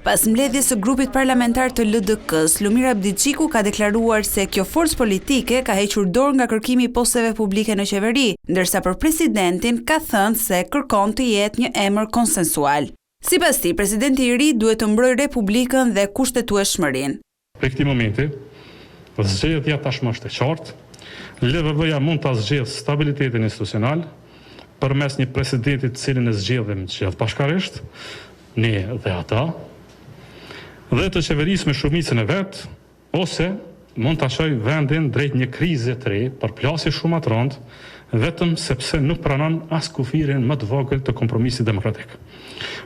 Pas mbledhjes së grupit parlamentar të LDK-s, Lumir Abdixhiku ka deklaruar se kjo forcë politike ka hequr dorë nga kërkimi i posteve publike në qeveri, ndërsa për presidentin ka thënë se kërkon të jetë një emër konsensual. Sipas tij, presidenti i ri duhet të mbrojë Republikën dhe kushtetueshmërinë. Për këtë momenti, zgjedhja tashmë është e qartë. LVV-ja mund ta zgjedhë stabilitetin institucional përmes një presidenti të cilin e zgjedhim bashkërisht, ne dhe ata, dhe të qeverisë me shumicën e vet, ose mund ta çojë vendin drejt një krize të re, përplasje shumë të rëndë, vetëm sepse nuk pranon as kufirin më të vogël të kompromisit demokratik.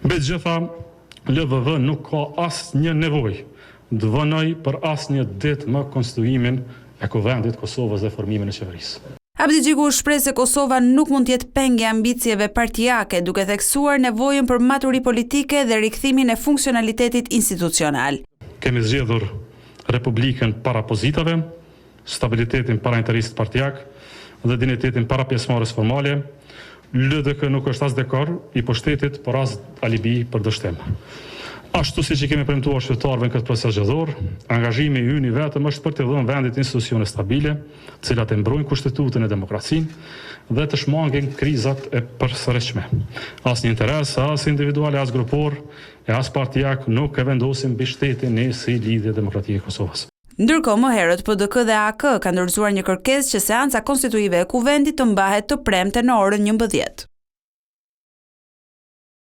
Megjithatë, LVV nuk ka asnjë nevojë të vënoj për asnjë ditë më konstituimin e kuvendit Kosovës dhe formimin e qeverisë. Abdixhiku shpreh se Kosova nuk mund të jetë pengë e ambicieve partijake, duke theksuar nevojën për maturi politike dhe rikthimin e funksionalitetit institucional. Kemi zgjedhur Republikën para pozitave, stabilitetin para interesit partijak dhe dinjitetin para pjesëmarrjes formale. LDK nuk është as dekor i pushtetit, por as alibi për dështim. Ashtu siç i kemi premtuar qytetarëve në këtë proces zgjedhor, angazhimi ynë i vetëm është për të dhënë vendit institucione stabile, të cilat e mbrojnë kushtetutën e demokracinë dhe të shmangin krizat e përsëritshme. Asnjë interes, as individual, as grupor, e as partijak nuk e vendosin mbi shtetin ne si lidhje demokratike e Kosovës. Ndërkohë, më herët PDK dhe AK kanë dorëzuar një kërkesë që seanca konstituive e kuvendit të mbahet të premte në orën 11.